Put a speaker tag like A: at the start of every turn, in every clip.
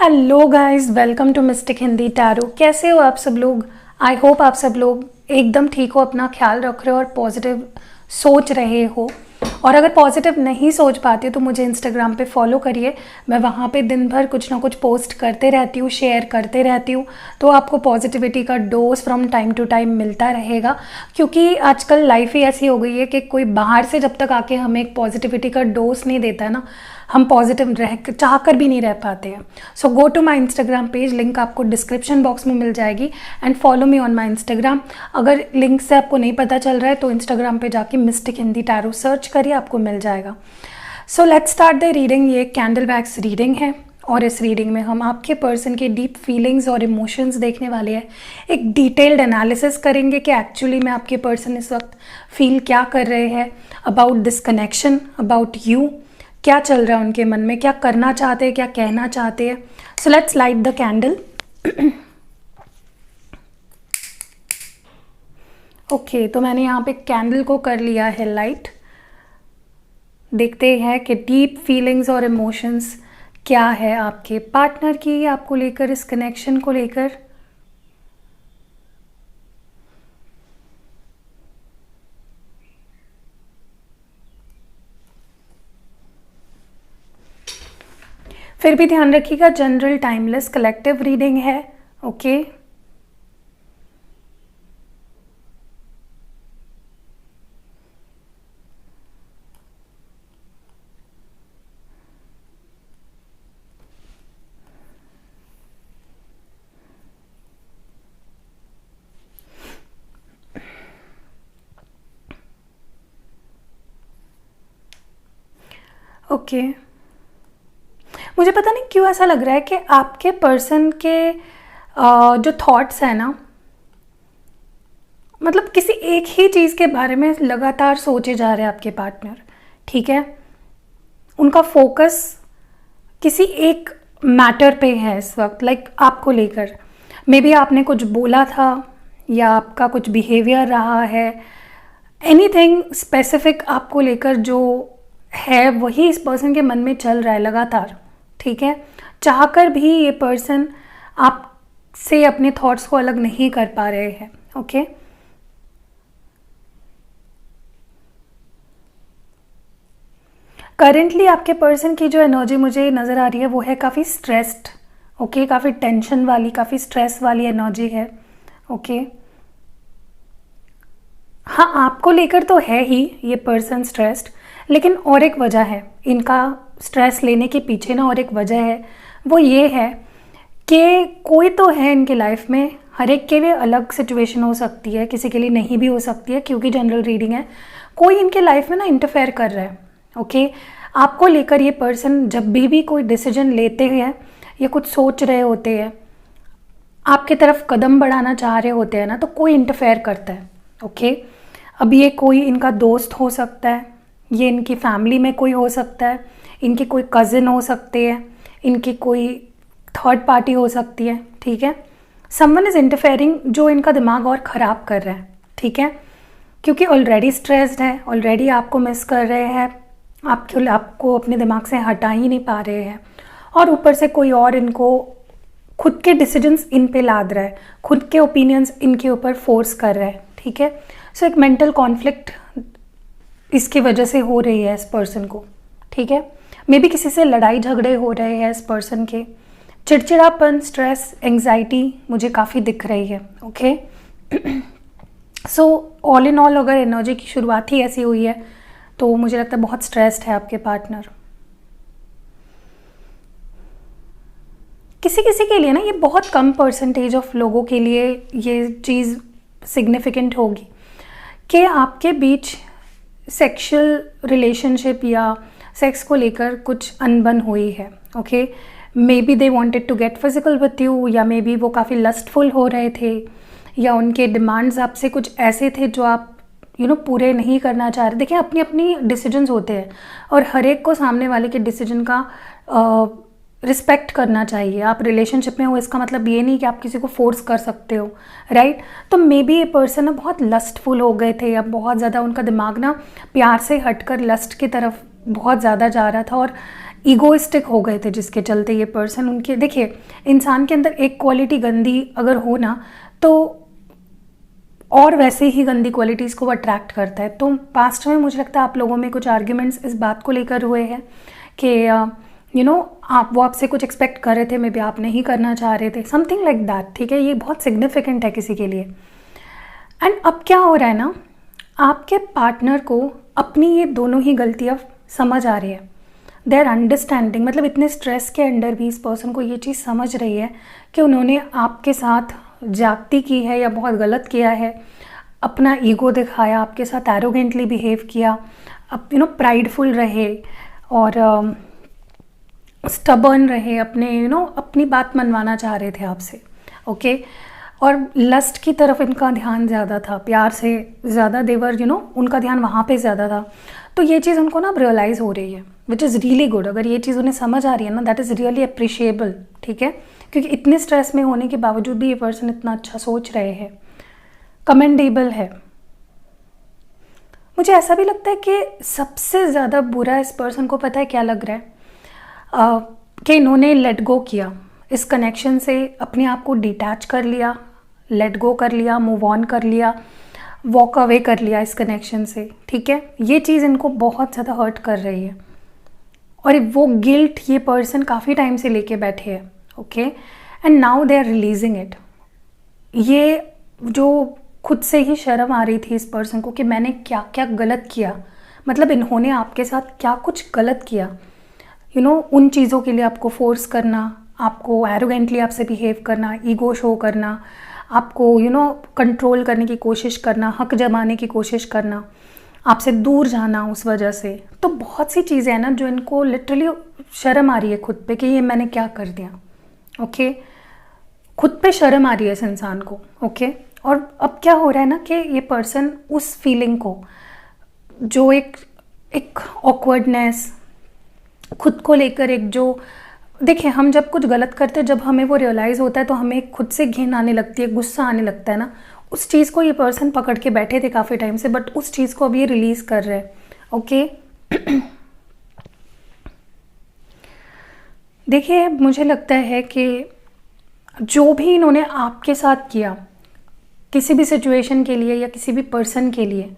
A: Hello guys, welcome to mystic Hindi tarot. कैसे हो आप सब लोग? आई होप आप सब लोग एकदम ठीक हो, अपना ख्याल रख रहे हो और पॉजिटिव सोच रहे हो। और अगर पॉजिटिव नहीं सोच पाते हो तो मुझे इंस्टाग्राम पे फॉलो करिए। मैं वहाँ पे दिन भर कुछ ना कुछ पोस्ट करते रहती हूँ, शेयर करते रहती हूँ, तो आपको पॉजिटिविटी का dose from time to time मिलता रहेगा। क्योंकि आजकल लाइफ ही ऐसी हो गई है कि कोई बाहर से जब तक आके हमें एक पॉजिटिविटी का डोज नहीं देता है ना, हम पॉजिटिव रह चाह कर भी नहीं रह पाते हैं। So go to my Instagram page, link आपको डिस्क्रिप्शन बॉक्स में मिल जाएगी and follow me on my Instagram. अगर लिंक से आपको नहीं पता चल रहा है तो इंस्टाग्राम पे जाके मिस्टिक हिंदी टैरो सर्च करिए, आपको मिल जाएगा। So let's start the reading. ये कैंडल वैक्स रीडिंग है और इस रीडिंग में हम आपके पर्सन के डीप फीलिंग्स और इमोशंस देखने वाले हैं। एक डिटेल्ड एनालिसिस करेंगे कि एक्चुअली में आपके पर्सन इस वक्त फील क्या कर रहे हैं about this connection, about you. क्या चल रहा है उनके मन में, क्या करना चाहते हैं, क्या कहना चाहते हैं। So let's light the candle. Okay, तो मैंने यहाँ पे कैंडल को कर लिया है लाइट। देखते हैं कि डीप फीलिंग्स और इमोशंस क्या है आपके पार्टनर की आपको लेकर, इस कनेक्शन को लेकर। फिर भी ध्यान रखिएगा, जनरल टाइमलेस कलेक्टिव रीडिंग है। ओके ओके मुझे पता नहीं क्यों ऐसा लग रहा है कि आपके पर्सन के जो थॉट्स हैं ना, मतलब किसी एक ही चीज़ के बारे में लगातार सोचे जा रहे हैं आपके पार्टनर। ठीक है, उनका फोकस किसी एक मैटर पे है इस वक्त, लाइक आपको लेकर। मे बी आपने कुछ बोला था या आपका कुछ बिहेवियर रहा है, एनीथिंग स्पेसिफिक आपको लेकर जो है वही इस पर्सन के मन में चल रहा है लगातार। ठीक है, चाहकर भी ये पर्सन आपसे अपने थॉट्स को अलग नहीं कर पा रहे हैं। ओके करेंटली आपके पर्सन की जो एनर्जी मुझे नज़र आ रही है वो है काफ़ी स्ट्रेस्ड। ओके काफ़ी टेंशन वाली, काफ़ी स्ट्रेस वाली एनर्जी है। ओके हाँ, आपको लेकर तो है ही ये पर्सन स्ट्रेस्ड, लेकिन और एक वजह है इनका स्ट्रेस लेने के पीछे ना, और एक वजह है वो ये है कि कोई तो है इनके लाइफ में। हर एक के लिए अलग सिचुएशन हो सकती है, किसी के लिए नहीं भी हो सकती है, क्योंकि जनरल रीडिंग है। कोई इनके लाइफ में ना इंटरफेयर कर रहा है। ओके आपको लेकर ये पर्सन जब भी कोई डिसीजन लेते हैं या कुछ सोच रहे होते हैं, आपके तरफ कदम बढ़ाना चाह रहे होते हैं ना, तो कोई इंटरफेयर करता है। ओके अब ये कोई इनका दोस्त हो सकता है, ये इनकी फैमिली में कोई हो सकता है, इनके कोई कज़िन हो सकते हैं, इनकी कोई थर्ड पार्टी हो सकती है। ठीक है, समवन इज़ इंटरफेयरिंग जो इनका दिमाग और ख़राब कर रहा है। ठीक है, क्योंकि ऑलरेडी स्ट्रेस्ड है, ऑलरेडी आपको मिस कर रहे हैं, आपको अपने दिमाग से हटा ही नहीं पा रहे हैं, और ऊपर से कोई और इनको खुद के डिसीजंस इन पे लाद रहा है, खुद के ओपिनियंस इनके ऊपर फोर्स कर रहा है। ठीक है, सो एक मेंटल कॉन्फ्लिक्ट इसकी वजह से हो रही है इस पर्सन को। ठीक है, मे बी किसी से लड़ाई झगड़े हो रहे हैं इस पर्सन के, चिड़चिड़ापन, स्ट्रेस, एंग्जाइटी मुझे काफ़ी दिख रही है। Okay so all in all अगर एनर्जी की शुरुआत ही ऐसी हुई है तो मुझे लगता है बहुत स्ट्रेस्ड है आपके पार्टनर। किसी किसी के लिए ना, ये बहुत कम परसेंटेज ऑफ लोगों के लिए ये चीज़ सिग्निफिकेंट होगी कि आपके बीच सेक्सुअल रिलेशनशिप या सेक्स को लेकर कुछ अनबन हुई है। Okay maybe they wanted to get physical with you, या मे बी वो काफ़ी लस्टफुल हो रहे थे, या उनके डिमांड्स आपसे कुछ ऐसे थे जो आप पूरे नहीं करना चाह रहे। देखिए, अपनी अपनी डिसीजंस होते हैं और हर एक को सामने वाले के डिसीजन का रिस्पेक्ट करना चाहिए। आप रिलेशनशिप में हो इसका मतलब ये नहीं कि आप किसी को फोर्स कर सकते हो, राइट। तो मे बी ये पर्सन ना बहुत लस्टफुल हो गए थे, या बहुत ज़्यादा उनका दिमाग ना प्यार से हटकर लस्ट की तरफ बहुत ज़्यादा जा रहा था, और ईगोइस्टिक हो गए थे, जिसके चलते ये पर्सन उनके, देखिए इंसान के अंदर एक क्वालिटी गंदी अगर हो ना तो और वैसे ही गंदी क्वालिटीज़ को वो अट्रैक्ट करता है। तो पास्ट में मुझे लगता है आप लोगों में कुछ आर्ग्यूमेंट्स इस बात को लेकर हुए हैं कि आप वो आपसे कुछ एक्सपेक्ट कर रहे थे, मे बी आप नहीं करना चाह रहे थे, समथिंग लाइक दैट, ठीक है। ये बहुत सिग्निफिकेंट है किसी के लिए। एंड अब क्या हो रहा है ना, आपके पार्टनर को अपनी ये दोनों ही गलतियाँ समझ आ रही है, दे आर अंडरस्टैंडिंग, मतलब इतने स्ट्रेस के अंडर भी इस पर्सन को ये चीज़ समझ रही है कि उन्होंने आपके साथ ज्यादती की है या बहुत गलत किया है, अपना ईगो दिखाया, आपके साथ एरोगेंटली बिहेव किया, अब प्राइडफुल रहे और स्टबर्न रहे, अपने अपनी बात मनवाना चाह रहे थे आपसे, ओके। और लस्ट की तरफ इनका ध्यान ज़्यादा था, प्यार से ज़्यादा देवर उनका ध्यान वहाँ पे ज़्यादा था। तो ये चीज़ उनको ना अब रियलाइज़ हो रही है, विच इज़ रियली गुड। अगर ये चीज़ उन्हें समझ आ रही है ना, दैट इज़ रियली अप्रिशिएबल, ठीक है। क्योंकि इतने स्ट्रेस में होने के बावजूद भी ये पर्सन इतना अच्छा सोच रहे हैं, कमेंडेबल है। मुझे ऐसा भी लगता है कि सबसे ज़्यादा बुरा इस पर्सन को पता है क्या लग रहा है, कि इन्होंने लेट गो किया इस कनेक्शन से, अपने आप को डिटैच कर लिया, लेट गो कर लिया, मूव ऑन कर लिया, वॉक अवे कर लिया इस कनेक्शन से, ठीक है। ये चीज़ इनको बहुत ज़्यादा हर्ट कर रही है और वो गिल्ट ये पर्सन काफ़ी टाइम से लेके बैठे हैं, okay. And now they are releasing it. ये जो खुद से ही शर्म आ रही थी इस पर्सन को कि मैंने क्या क्या गलत किया, मतलब इन्होंने आपके साथ क्या कुछ गलत किया, उन चीज़ों के लिए आपको फोर्स करना, आपको एरोगेंटली आपसे बिहेव करना, ईगो शो करना, आपको कंट्रोल करने की कोशिश करना, हक जमाने की कोशिश करना, आपसे दूर जाना उस वजह से। तो बहुत सी चीज़ें हैं ना जो इनको लिटरली शर्म आ रही है खुद पे कि ये मैंने क्या कर दिया, ओके। खुद पे शर्म आ रही है इस इंसान को, ओके। और अब क्या हो रहा है ना कि ये पर्सन उस फीलिंग को, जो एक ऑकवर्डनेस खुद को लेकर, एक जो, देखिए हम जब कुछ गलत करते हैं, जब हमें वो रियलाइज़ होता है तो हमें खुद से घिन आने लगती है, गुस्सा आने लगता है ना, उस चीज़ को ये पर्सन पकड़ के बैठे थे काफ़ी टाइम से, बट उस चीज़ को अब ये रिलीज़ कर रहे हैं, ओके। देखिए मुझे लगता है कि जो भी इन्होंने आपके साथ किया किसी भी सिचुएशन के लिए या किसी भी पर्सन के लिए,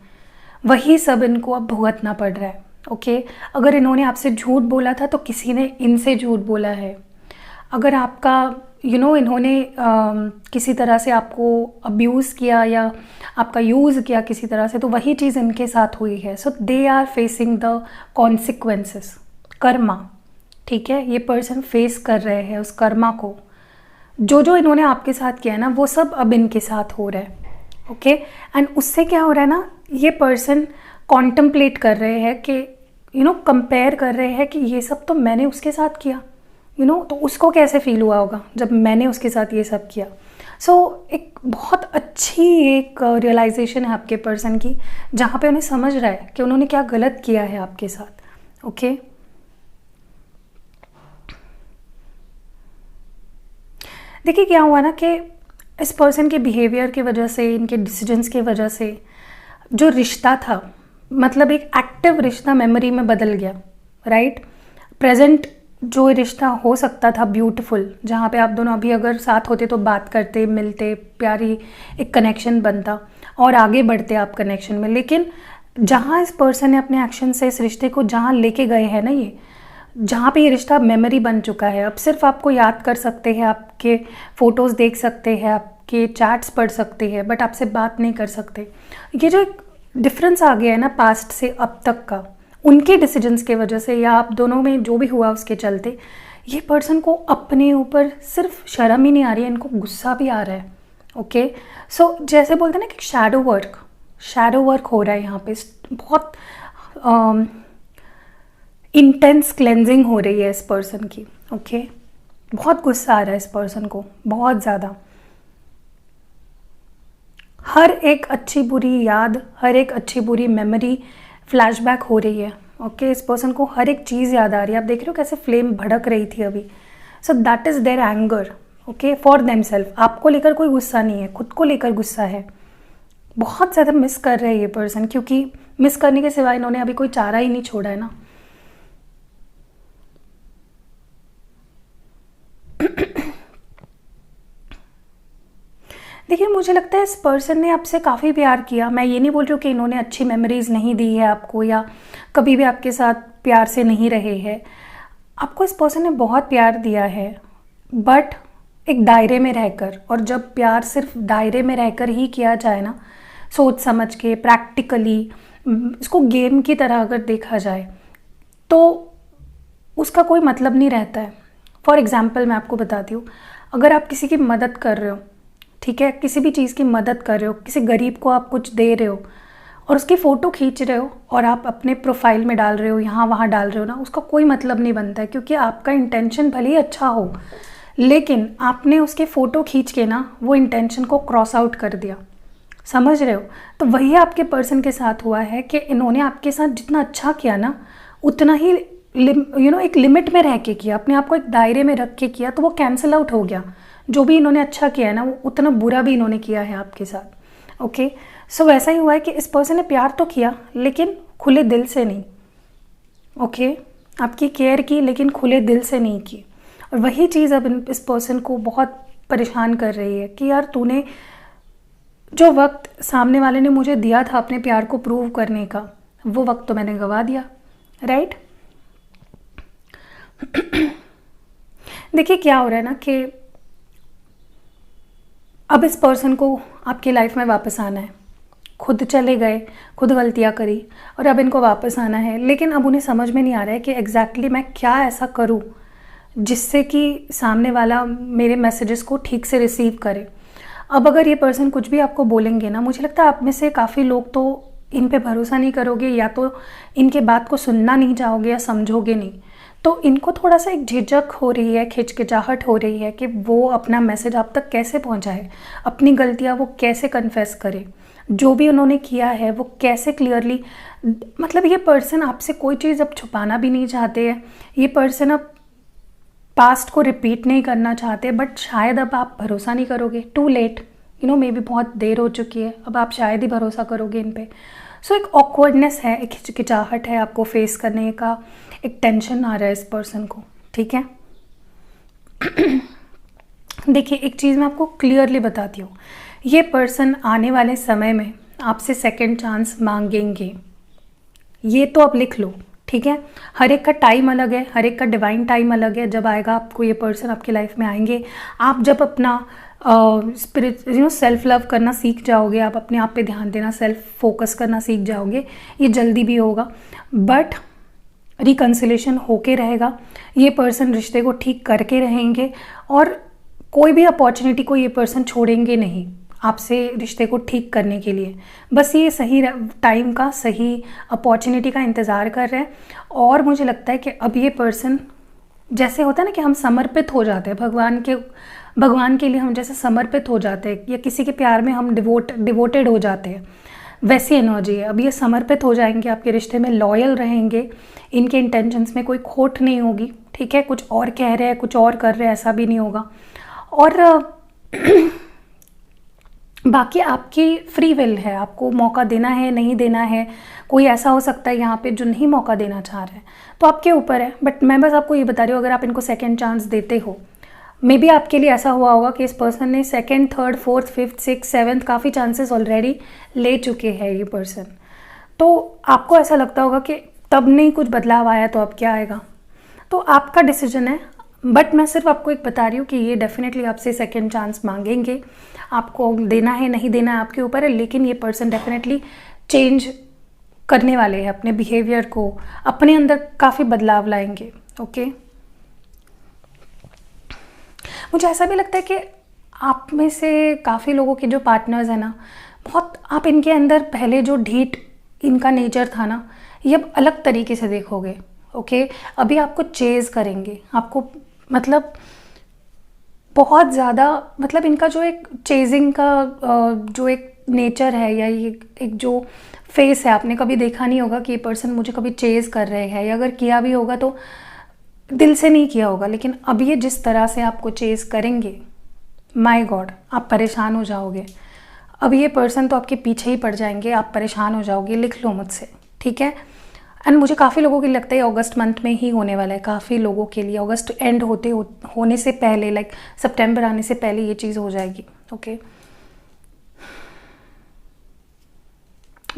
A: वही सब इनको अब भुगतना पड़ रहा है, ओके। अगर इन्होंने आपसे झूठ बोला था तो किसी ने इनसे झूठ बोला है। अगर आपका इन्होंने किसी तरह से आपको अब्यूज़ किया या आपका यूज़ किया किसी तरह से, तो वही चीज़ इनके साथ हुई है। So they are facing the consequences, karma, ठीक है। ये पर्सन फेस कर रहे हैं उस कर्मा को, जो इन्होंने आपके साथ किया है ना, वो सब अब इनके साथ हो रहा है, ओके। एंड उससे क्या हो रहा है ना, ये पर्सन कॉन्टम्पलेट कर रहे हैं कि कंपेयर कर रहे हैं कि ये सब तो मैंने उसके साथ किया, तो उसको कैसे फील हुआ होगा जब मैंने उसके साथ ये सब किया। सो एक बहुत अच्छी एक रियलाइजेशन है आपके पर्सन की, जहाँ पे उन्हें समझ रहा है कि उन्होंने क्या गलत किया है आपके साथ, ओके। देखिए क्या हुआ ना कि इस पर्सन के बिहेवियर की वजह से, इनके डिसीजंस की वजह से जो रिश्ता था, मतलब एक एक्टिव रिश्ता मेमोरी में बदल गया, राइट। प्रेजेंट जो रिश्ता हो सकता था ब्यूटीफुल, जहाँ पे आप दोनों अभी अगर साथ होते तो बात करते, मिलते, प्यारी एक कनेक्शन बनता और आगे बढ़ते आप कनेक्शन में, लेकिन जहाँ इस पर्सन ने अपने एक्शन से इस रिश्ते को जहाँ लेके गए हैं ना, ये जहाँ पे ये रिश्ता मेमोरी बन चुका है, अब सिर्फ आपको याद कर सकते हैं, आपके फ़ोटोज़ देख सकते हैं, आपके चैट्स पढ़ सकते हैं, बट आपसे बात नहीं कर सकते। ये जो एक डिफरेंस आ गया है ना पास्ट से अब तक का, उनके डिसीजंस के वजह से या आप दोनों में जो भी हुआ उसके चलते, ये पर्सन को अपने ऊपर सिर्फ शर्म ही नहीं आ रही है, इनको गुस्सा भी आ रहा है, ओके। सो जैसे बोलते हैं ना कि शैडो वर्क हो रहा है यहाँ पे, बहुत इंटेंस क्लेंजिंग हो रही है इस पर्सन की, ओके। बहुत गुस्सा आ रहा है इस पर्सन को, बहुत ज़्यादा। हर एक अच्छी बुरी याद, हर एक अच्छी बुरी मेमोरी फ्लैशबैक हो रही है, ओके। इस पर्सन को हर एक चीज़ याद आ रही है। आप देख रहे हो कैसे फ्लेम भड़क रही थी अभी। So that is their anger, okay, for them self. आपको लेकर कोई गुस्सा नहीं है, खुद को लेकर गुस्सा है। बहुत ज़्यादा मिस कर रहे हैं ये पर्सन, क्योंकि मिस करने के सिवाय इन्होंने अभी कोई चारा ही नहीं छोड़ा है ना। देखिए, मुझे लगता है इस पर्सन ने आपसे काफ़ी प्यार किया। मैं ये नहीं बोल रही हूँ कि इन्होंने अच्छी मेमोरीज़ नहीं दी है आपको या कभी भी आपके साथ प्यार से नहीं रहे हैं। आपको इस पर्सन ने बहुत प्यार दिया है, बट एक दायरे में रहकर। और जब प्यार सिर्फ दायरे में रहकर ही किया जाए ना, सोच समझ के, प्रैक्टिकली, इसको गेम की तरह अगर देखा जाए तो उसका कोई मतलब नहीं रहता है। फॉर एग्ज़ाम्पल मैं आपको बताती हूँ, अगर आप किसी की मदद कर रहे हो, ठीक है, किसी भी चीज़ की मदद कर रहे हो, किसी गरीब को आप कुछ दे रहे हो और उसकी फ़ोटो खींच रहे हो और आप अपने प्रोफाइल में डाल रहे हो, यहाँ वहाँ डाल रहे हो ना, उसका कोई मतलब नहीं बनता है। क्योंकि आपका इंटेंशन भले ही अच्छा हो, लेकिन आपने उसके फ़ोटो खींच के ना वो इंटेंशन को क्रॉस आउट कर दिया। समझ रहे हो? तो वही आपके पर्सन के साथ हुआ है कि इन्होंने आपके साथ जितना अच्छा किया ना, उतना ही एक लिमिट में रह के किया, अपने आप को एक दायरे में रख के किया, तो वो कैंसिल आउट हो गया। जो भी इन्होंने अच्छा किया है ना, वो उतना बुरा भी इन्होंने किया है आपके साथ। ओके, सो वैसा ही हुआ है कि इस पर्सन ने प्यार तो किया लेकिन खुले दिल से नहीं। ओके, आपकी केयर की लेकिन खुले दिल से नहीं की। और वही चीज़ अब इस पर्सन को बहुत परेशान कर रही है कि यार, तूने जो वक्त सामने वाले ने मुझे दिया था अपने प्यार को प्रूव करने का, वो वक्त तो मैंने गंवा दिया। राइट? देखिए क्या हो रहा है ना कि अब इस पर्सन को आपकी लाइफ में वापस आना है। खुद चले गए, खुद गलतियाँ करी और अब इनको वापस आना है, लेकिन अब उन्हें समझ में नहीं आ रहा है कि एग्जैक्टली मैं क्या ऐसा करूँ जिससे कि सामने वाला मेरे मैसेजेस को ठीक से रिसीव करे। अब अगर ये पर्सन कुछ भी आपको बोलेंगे ना, मुझे लगता है आप में से काफ़ी लोग तो इन पे भरोसा नहीं करोगे, या तो इनके बात को सुनना नहीं चाहोगे या समझोगे नहीं। तो इनको थोड़ा सा एक झिझक हो रही है, खिचकिचाहट हो रही है कि वो अपना मैसेज आप तक कैसे पहुंचाए, अपनी गलतियां वो कैसे कन्फेस करे, जो भी उन्होंने किया है वो कैसे क्लियरली। मतलब ये पर्सन आपसे कोई चीज़ अब छुपाना भी नहीं चाहते हैं। ये पर्सन अब पास्ट को रिपीट नहीं करना चाहते, बट शायद अब आप भरोसा नहीं करोगे। टू लेट, मे बी बहुत देर हो चुकी है, अब आप शायद ही भरोसा करोगे इन पे। सो एक ऑकवर्डनेस है, एक हिचकिचाहट है आपको फेस करने का, एक टेंशन आ रहा है इस पर्सन को। ठीक है? देखिए, एक चीज़ मैं आपको क्लियरली बताती हूँ, ये पर्सन आने वाले समय में आपसे सेकंड चांस मांगेंगे। ये तो आप लिख लो। ठीक है? हर एक का टाइम अलग है, हर एक का डिवाइन टाइम अलग है। जब आएगा आपको ये पर्सन आपकी लाइफ में आएंगे, आप जब अपना स्पिरिट सेल्फ लव करना सीख जाओगे, आप अपने आप पे ध्यान देना, सेल्फ फोकस करना सीख जाओगे, ये जल्दी भी होगा, बट रिकन्सिलेशन होके रहेगा। ये पर्सन रिश्ते को ठीक करके रहेंगे और कोई भी अपॉर्चुनिटी को ये पर्सन छोड़ेंगे नहीं आपसे रिश्ते को ठीक करने के लिए। बस ये सही टाइम का, सही अपॉर्चुनिटी का इंतज़ार कर रहे हैं। और मुझे लगता है कि अब ये पर्सन, जैसे होता है ना कि हम समर्पित हो जाते हैं भगवान के लिए, हम जैसे समर्पित हो जाते हैं, या किसी के प्यार में हम डिवोटेड हो जाते हैं, वैसी एनर्जी है। अब ये समर्पित हो जाएंगे आपके रिश्ते में, लॉयल रहेंगे, इनके इंटेंशंस में कोई खोट नहीं होगी। ठीक है? कुछ और कह रहे हैं, कुछ और कर रहे हैं, ऐसा भी नहीं होगा। और बाकी आपकी फ्री विल है, आपको मौका देना है नहीं देना है। कोई ऐसा हो सकता है यहाँ पे जो नहीं मौका देना चाह रहा है, तो आपके ऊपर है। बट मैं बस आपको ये बता रही हूँ, अगर आप इनको सेकंड चांस देते हो, मे बी आपके लिए ऐसा हुआ होगा कि इस पर्सन ने second, third, fourth, fifth, six, seventh काफ़ी चांसेस ऑलरेडी ले चुके हैं ये पर्सन। तो आपको ऐसा लगता होगा कि तब नहीं कुछ बदलाव आया तो अब क्या आएगा। तो आपका डिसीजन है, बट मैं सिर्फ आपको एक बता रही हूँ कि ये डेफिनेटली आपसे सेकंड चांस मांगेंगे। आपको देना है नहीं देना है आपके ऊपर है, लेकिन ये पर्सन डेफिनेटली चेंज करने वाले हैं अपने बिहेवियर को, अपने अंदर काफ़ी बदलाव लाएंगे। ओके? मुझे ऐसा भी लगता है कि आप में से काफ़ी लोगों के जो पार्टनर्स हैं ना, बहुत आप इनके अंदर पहले जो ढीठ इनका नेचर था ना, ये अब अलग तरीके से देखोगे। ओके? अभी आपको चेज़ करेंगे, आपको मतलब बहुत ज़्यादा, मतलब इनका जो एक चेजिंग का जो एक नेचर है, या ये एक जो फेस है, आपने कभी देखा नहीं होगा कि ये पर्सन मुझे कभी चेज़ कर रहे हैं, या अगर किया भी होगा तो दिल से नहीं किया होगा। लेकिन अब ये जिस तरह से आपको चेज़ करेंगे, माय गॉड, आप परेशान हो जाओगे। अब ये पर्सन तो आपके पीछे ही पड़ जाएंगे, आप परेशान हो जाओगे। लिख लो मुझसे। ठीक है? एंड मुझे काफ़ी लोगों के लिए लगता है अगस्त मंथ में ही होने वाला है। काफ़ी लोगों के लिए अगस्त एंड होने से पहले, लाइक सितंबर आने से पहले ये चीज़ हो जाएगी। ओके?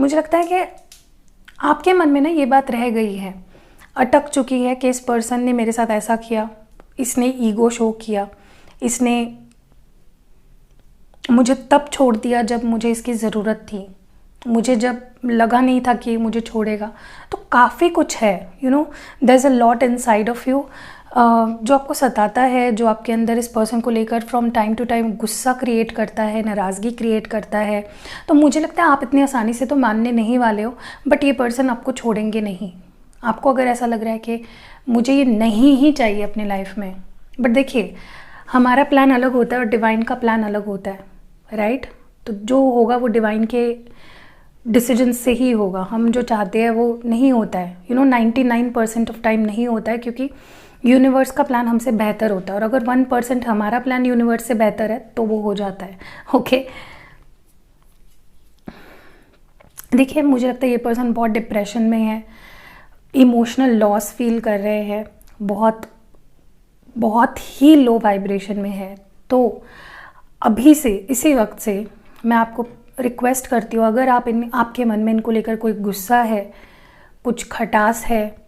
A: मुझे लगता है कि आपके मन में ना ये बात रह गई है, अटक चुकी है कि इस पर्सन ने मेरे साथ ऐसा किया, इसने ईगो शो किया, इसने मुझे तब छोड़ दिया जब मुझे इसकी ज़रूरत थी, मुझे जब लगा नहीं था कि मुझे छोड़ेगा। तो काफ़ी कुछ है, you know, there is a lot inside of you जो आपको सताता है, जो आपके अंदर इस पर्सन को लेकर फ्रॉम टाइम टू टाइम गुस्सा क्रिएट करता है, नाराज़गी क्रिएट करता है। तो मुझे लगता है आप इतनी आसानी से तो मानने नहीं वाले हो, बट ये पर्सन आपको छोड़ेंगे नहीं। आपको अगर ऐसा लग रहा है कि मुझे ये नहीं ही चाहिए अपनी लाइफ में, बट देखिए हमारा प्लान अलग होता है और डिवाइन का प्लान अलग होता है, राइट? तो जो होगा वो डिवाइन के डिसीजन से ही होगा। हम जो चाहते हैं वो नहीं होता है, यू नो, 99% ऑफ टाइम नहीं होता है, क्योंकि यूनिवर्स का प्लान हमसे बेहतर होता है। और अगर 1% हमारा प्लान यूनिवर्स से बेहतर है तो वो हो जाता है। ओके, देखिए मुझे लगता है ये पर्सन बहुत डिप्रेशन में है, इमोशनल लॉस फील कर रहे हैं, बहुत बहुत ही लो वाइब्रेशन में है। तो अभी से इसी वक्त से मैं आपको रिक्वेस्ट करती हूँ, अगर आपके मन में इनको लेकर कोई गुस्सा है, कुछ खटास है,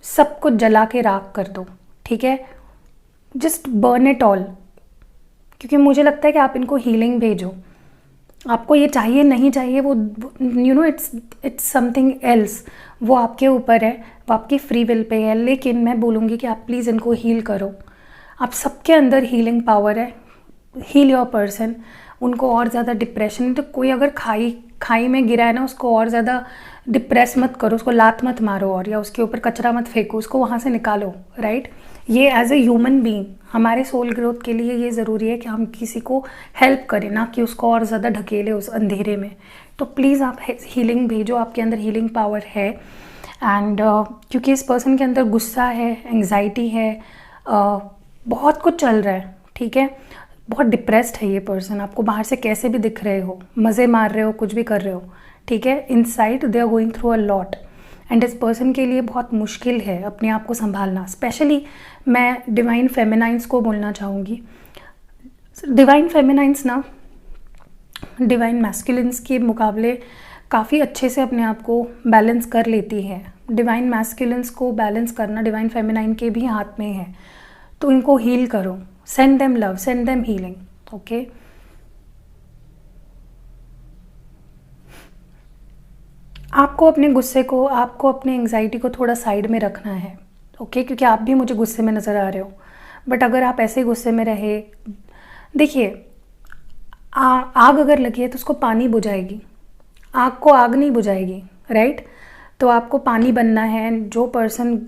A: सब कुछ जला के राख कर दो, ठीक है? जस्ट बर्न इट ऑल, क्योंकि मुझे लगता है कि आप इनको हीलिंग भेजो। आपको ये चाहिए नहीं चाहिए वो, you know, it's something else, वो आपके ऊपर है, वो आपकी फ्री विल पे है। लेकिन मैं बोलूँगी कि आप प्लीज़ इनको हील करो। आप सबके अंदर हीलिंग पावर है, हील योर पर्सन। उनको और ज़्यादा डिप्रेशन, तो कोई अगर खाई में गिरा है ना, उसको और ज़्यादा डिप्रेस मत करो, उसको लात मत मारो और या उसके ऊपर कचरा मत फेंको, उसको वहाँ से निकालो, राइट? ये एज ए ह्यूमन बीइंग हमारे सोल ग्रोथ के लिए ये ज़रूरी है कि हम किसी को हेल्प करें, ना कि उसको और ज़्यादा ढकेले उस अंधेरे में। तो प्लीज़ आप हीलिंग भेजो, आपके अंदर हीलिंग पावर है। एंड क्योंकि इस पर्सन के अंदर गुस्सा है, एंग्जाइटी है, बहुत कुछ चल रहा है, ठीक है? बहुत डिप्रेस्ड है ये पर्सन। आपको बाहर से कैसे भी दिख रहे हो, मज़े मार रहे हो, कुछ भी कर रहे हो, ठीक है, inside they are going through a lot. And इस पर्सन के लिए बहुत मुश्किल है अपने आप को संभालना। स्पेशली मैं डिवाइन फेमिनाइंस को बोलना चाहूँगी। डिवाइन फेमिनाइंस ना डिवाइन मैस्कुलिन्स के मुकाबले काफ़ी अच्छे से अपने आप को बैलेंस कर लेती है। डिवाइन मैस्कुलिन्स को बैलेंस करना डिवाइन फेमिनाइन के भी हाथ में है। तो इनको हील करो, send them love, send them healing, okay? आपको अपने गुस्से को, आपको अपने एंग्जाइटी को थोड़ा साइड में रखना है, ओके? क्योंकि आप भी मुझे गुस्से में नज़र आ रहे हो, बट अगर आप ऐसे गुस्से में रहे, देखिए आग अगर लगी है तो उसको पानी बुझाएगी, आग को आग नहीं बुझाएगी, राइट? तो आपको पानी बनना है। जो पर्सन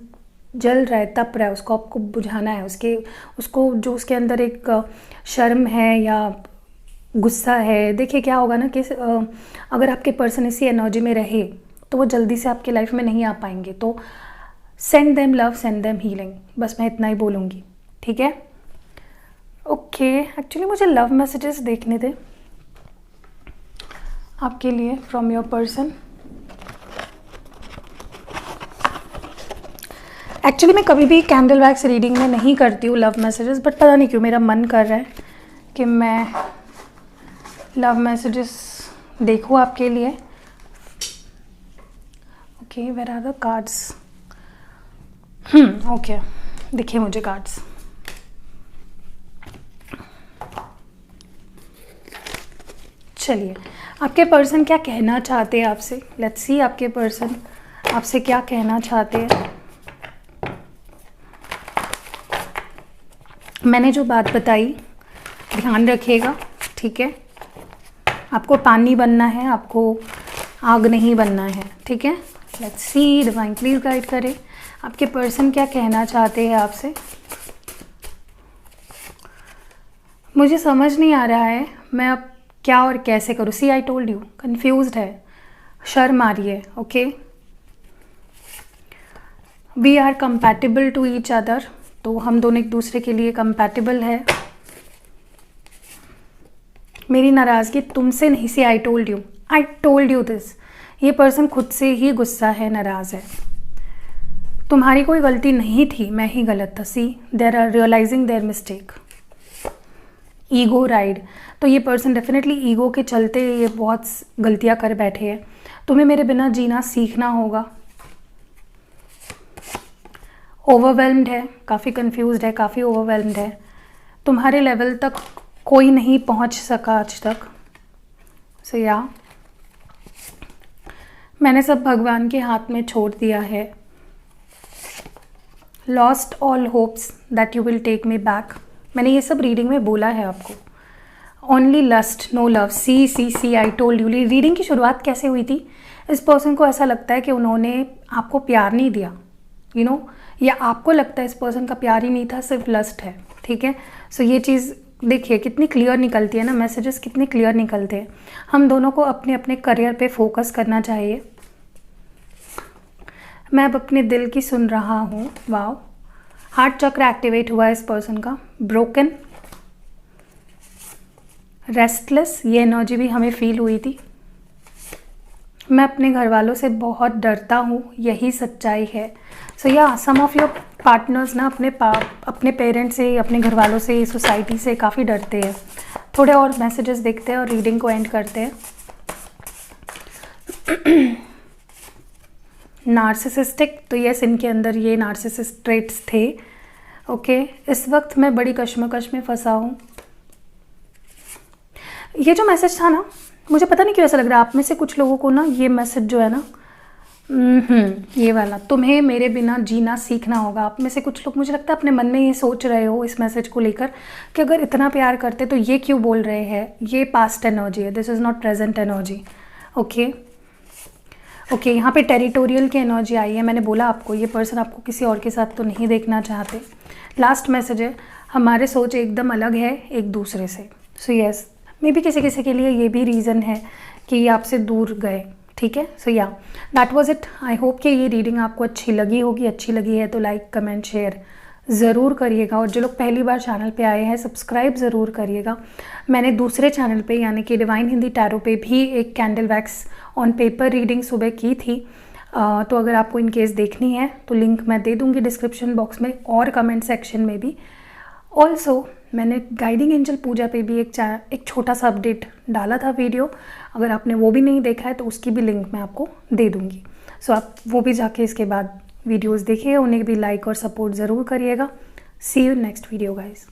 A: जल रहा है, तप रहा है, उसको आपको बुझाना है। उसको जो उसके अंदर एक शर्म है या गुस्सा है, देखिए क्या होगा ना कि अगर आपके पर्सन इसी एनर्जी में रहे तो वो जल्दी से आपके लाइफ में नहीं आ पाएंगे। तो send them love, send them healing, बस मैं इतना ही बोलूँगी, ठीक है? ओके, एक्चुअली मुझे लव मैसेजेस देखने थे आपके लिए फ्रॉम योर पर्सन। एक्चुअली मैं कभी भी कैंडल वैक्स रीडिंग में नहीं करती हूँ लव मैसेजेस, बट पता नहीं क्यों मेरा मन कर रहा है कि मैं लव मैसेजेस देखूँ आपके लिए। Okay, where are the cards? Okay, दिखे मुझे कार्ड्स। चलिए, आपके पर्सन क्या कहना चाहते हैं आपसे? लेट्स सी आपके पर्सन आपसे क्या कहना चाहते हैं। मैंने जो बात बताई ध्यान रखिएगा, ठीक है? आपको पानी बनना है, आपको आग नहीं बनना है, ठीक है? Let's see, divine please guide करें आपके पर्सन क्या कहना चाहते हैं आपसे। मुझे समझ नहीं आ रहा है मैं अब क्या और कैसे करूँ। See, I told you, confused है, शर्म आ रही है, okay? We are compatible to each other, तो हम दोनों एक दूसरे के लिए कंपैटिबल है। मेरी नाराज़गी तुमसे नहीं, सी, आई टोल्ड यू दिस। ये पर्सन खुद से ही गुस्सा है, नाराज़ है। तुम्हारी कोई गलती नहीं थी, मैं ही गलत था। See, there are realizing their mistake. Ego ride, तो ये पर्सन डेफिनेटली ईगो के चलते ये बहुत गलतियां कर बैठे हैं। तो तुम्हें मेरे बिना जीना सीखना होगा। ओवरवेल्म्ड है, काफ़ी कंफ्यूज्ड है, काफ़ी ओवरवेल्म्ड है। तुम्हारे लेवल तक कोई नहीं पहुंच सका आज तक। सो या मैंने सब भगवान के हाथ में छोड़ दिया है। Lost all hopes that you will take me back. मैंने ये सब रीडिंग में बोला है आपको। Only lust no love, see I told you. Reading की शुरुआत कैसे हुई थी? इस पर्सन को ऐसा लगता है कि उन्होंने आपको प्यार नहीं दिया, यू नो, या आपको लगता है इस पर्सन का प्यार ही नहीं था, सिर्फ लस्ट है। ठीक है, सो ये चीज़ देखिए कितनी क्लियर निकलती है ना, मैसेजेस कितने क्लियर निकलते हैं। हम दोनों को अपने अपने करियर पे फोकस करना चाहिए। मैं अब अपने दिल की सुन रहा हूँ। वाओ, हार्ट चक्र एक्टिवेट हुआ है इस पर्सन का। ब्रोकन, रेस्टलेस, ये एनर्जी भी हमें फील हुई थी। मैं अपने घर वालों से बहुत डरता हूँ, यही सच्चाई है। सो या सम ऑफ योर पार्टनर्स ना अपने पेरेंट्स से, अपने घर वालों से, सोसाइटी से काफ़ी डरते हैं। थोड़े और मैसेजेस देखते हैं और रीडिंग को एंड करते हैं। नार्सिसिस्टिक, तो यस, इनके अंदर ये नार्सिसिस्ट ट्रेट्स थे। ओके, इस वक्त मैं बड़ी कश्मकश में फंसा हूँ। ये जो मैसेज था ना, मुझे पता नहीं क्यों ऐसा लग रहा है आप में से कुछ लोगों को ना ये मैसेज जो है ना, ये वाला, तुम्हें मेरे बिना जीना सीखना होगा। आप में से कुछ लोग, मुझे लगता है, अपने मन में ये सोच रहे हो इस मैसेज को लेकर कि अगर इतना प्यार करते तो ये क्यों बोल रहे हैं। ये पास्ट एनर्जी है, this is not present energy. Okay, यहाँ पे टेरिटोरियल की एनर्जी आई है। मैंने बोला आपको, ये पर्सन आपको किसी और के साथ तो नहीं देखना चाहते। लास्ट मैसेज है, हमारे सोच एकदम अलग है एक दूसरे से। सो यस, मे बी किसी किसी के लिए ये भी रीज़न है कि ये आपसे दूर गए। ठीक है, सो या that was it. I hope कि ये रीडिंग आपको अच्छी लगी होगी। अच्छी लगी है तो लाइक, कमेंट, शेयर ज़रूर करिएगा। और जो लोग पहली बार चैनल पे आए हैं, सब्सक्राइब ज़रूर करिएगा। मैंने दूसरे चैनल पे यानी कि डिवाइन हिंदी टैरो पे भी एक candle wax on paper reading सुबह की थी। तो अगर आपको इन केस देखनी है तो लिंक मैं दे दूँगी डिस्क्रिप्शन बॉक्स में और कमेंट सेक्शन में भी। ऑल्सो मैंने गाइडिंग एंजल पूजा पे भी एक छोटा सा अपडेट डाला था वीडियो। अगर आपने वो भी नहीं देखा है तो उसकी भी लिंक मैं आपको दे दूँगी। सो आप वो भी जाके इसके बाद वीडियोस देखिए, उन्हें भी लाइक और सपोर्ट ज़रूर करिएगा। सी यू नेक्स्ट वीडियो गाइस।